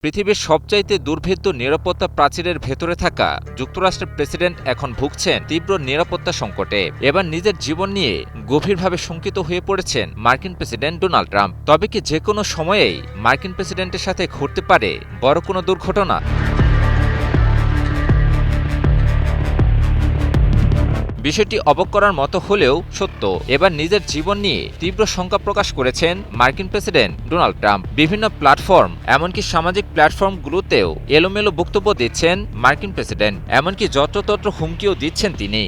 পৃথিবীর সবচাইতে দুর্ভেদ্য নিরাপত্তা প্রাচীরের ভেতরে থাকা যুক্তরাষ্ট্রের প্রেসিডেন্ট এখন ভুগছেন তীব্র নিরাপত্তা সংকটে। এবার নিজের জীবন নিয়ে গভীরভাবে শঙ্কিত হয়ে পড়েছেন মার্কিন প্রেসিডেন্ট ডোনাল্ড ট্রাম্প। তবে কি যে কোনো সময়েই মার্কিন প্রেসিডেন্টের সাথে ঘটতে পারে বড় কোনো দুর্ঘটনা? বিষয়টি অবাক করার মতো হলেও সত্য। এবার নিজের জীবন নিয়ে তীব্র শঙ্কা প্রকাশ করেছেন মার্কিন প্রেসিডেন্ট ডোনাল্ড ট্রাম্প। বিভিন্ন প্ল্যাটফর্ম এমনকি সামাজিক প্ল্যাটফর্মগুলোতেও এলোমেলো বক্তব্য দিচ্ছেন মার্কিন প্রেসিডেন্ট, এমনকি যত্রতত্র হুমকিও দিচ্ছেন তিনি।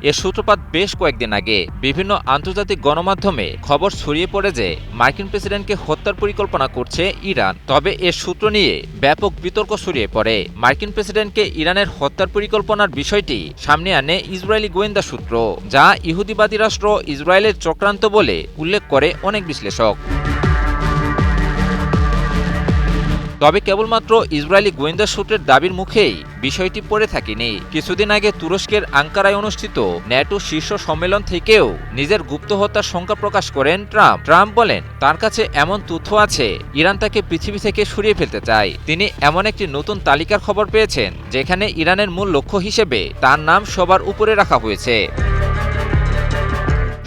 এর সূত্রপাত বেশ কয়েকদিন আগে বিভিন্ন আন্তর্জাতিক গণমাধ্যমে খবর ছড়িয়ে পড়ে যে মার্কিন প্রেসিডেন্টকে হত্যার পরিকল্পনা করছে ইরান। তবে এর সূত্র নিয়ে ব্যাপক বিতর্ক ছড়িয়ে পড়ে। মার্কিন প্রেসিডেন্টকে ইরানের হত্যার পরিকল্পনার বিষয়টি সামনে আনে ইসরায়েলি গোয়েন্দা সূত্র, যা ইহুদিবাদী রাষ্ট্র ইসরায়েলের চক্রান্ত বলে উল্লেখ করে অনেক বিশ্লেষক। তবে কেবলমাত্র ইসরায়েলি গোয়েন্দা সূত্রের দাবির মুখেই বিষয়টি পড়ে থাকেনি। কিছুদিন আগে তুরস্কের আঙ্কারায় অনুষ্ঠিত ন্যাটো শীর্ষ সম্মেলন থেকেও নিজের গুপ্ত হত্যার শঙ্কা প্রকাশ করেন ট্রাম্প। ট্রাম্প বলেন, তার কাছে এমন তথ্য আছে ইরান তাকে পৃথিবী থেকে সরিয়ে ফেলতে চায়। তিনি এমন একটি নতুন তালিকার খবর পেয়েছেন যেখানে ইরানের মূল লক্ষ্য হিসেবে তার নাম সবার উপরে রাখা হয়েছে।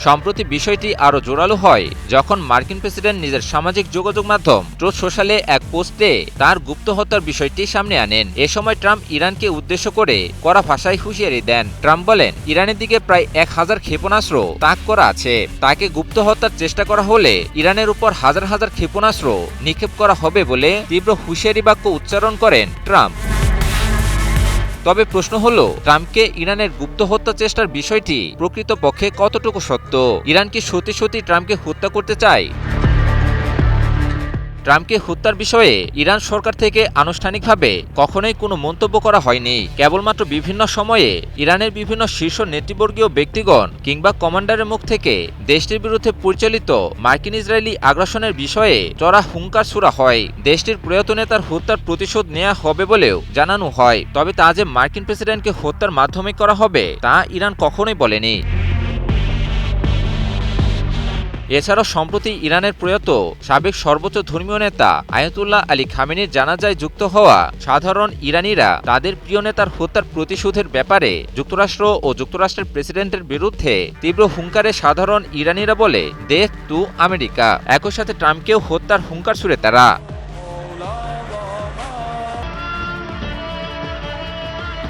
সম্প্রতি বিষয়টি আরও জোরালো হয় যখন মার্কিন প্রেসিডেন্ট নিজের সামাজিক যোগাযোগ মাধ্যম ট্রুথ সোশ্যালে এক পোস্টে তার গুপ্ত হত্যার বিষয়টি সামনে আনেন। এ সময় ট্রাম্প ইরানকে উদ্দেশ্য করে কড়া ভাষায় হুঁশিয়ারি দেন। ট্রাম্প বলেন, ইরানের দিকে প্রায় 1000 ক্ষেপণাস্ত্র তাক করা আছে। তাকে গুপ্ত হত্যার চেষ্টা করা হলে ইরানের উপর হাজার হাজার ক্ষেপণাস্ত্র নিক্ষেপ করা হবে বলে তীব্র হুঁশিয়ারি বাক্য উচ্চারণ করেন ট্রাম্প। তবে প্রশ্ন হলো, ট্রাম্পকে ইরানের গুপ্ত হত্যা চেষ্টার বিষয়টি প্রকৃতপক্ষে কতটুকু সত্য? ইরান কি সত্যি সত্যি ট্রাম্পকে হত্যা করতে চায়? ট্রাম্পকে হত্যার বিষয়ে ইরান সরকার থেকে আনুষ্ঠানিকভাবে কখনোই কোনো মন্তব্য করা হয়নি। কেবলমাত্র বিভিন্ন সময়ে ইরানের বিভিন্ন শীর্ষ নেতৃবর্গীয় ব্যক্তিগণ কিংবা কমান্ডারের মুখ থেকে দেশটির বিরুদ্ধে পরিচালিত মার্কিন ইসরায়েলি আগ্রাসনের বিষয়ে চড়া হুঙ্কার ছোড়া হয়। দেশটির প্রয়াত নেতার হত্যার প্রতিশোধ নেওয়া হবে বলেও জানানো হয়। তবে তা যে মার্কিন প্রেসিডেন্টকে হত্যার মাধ্যমে করা হবে তা ইরান কখনোই বলেনি। এছাড়াও সম্প্রতি ইরানের প্রয়াত সাবেক সর্বোচ্চ ধর্মীয় নেতা আয়াতুল্লাহ আলী খামেনির জানাজায় যুক্ত হওয়া সাধারণ ইরানিরা তাদের প্রিয় নেতার হত্যার প্রতিশোধের ব্যাপারে যুক্তরাষ্ট্র ও যুক্তরাষ্ট্রের প্রেসিডেন্টের বিরুদ্ধে তীব্র হুঙ্কারে সাধারণ ইরানিরা বলে, ডেথ টু আমেরিকা। একই সাথে ট্রাম্পকেও হত্যার হুঙ্কার ছুড়ে তারা।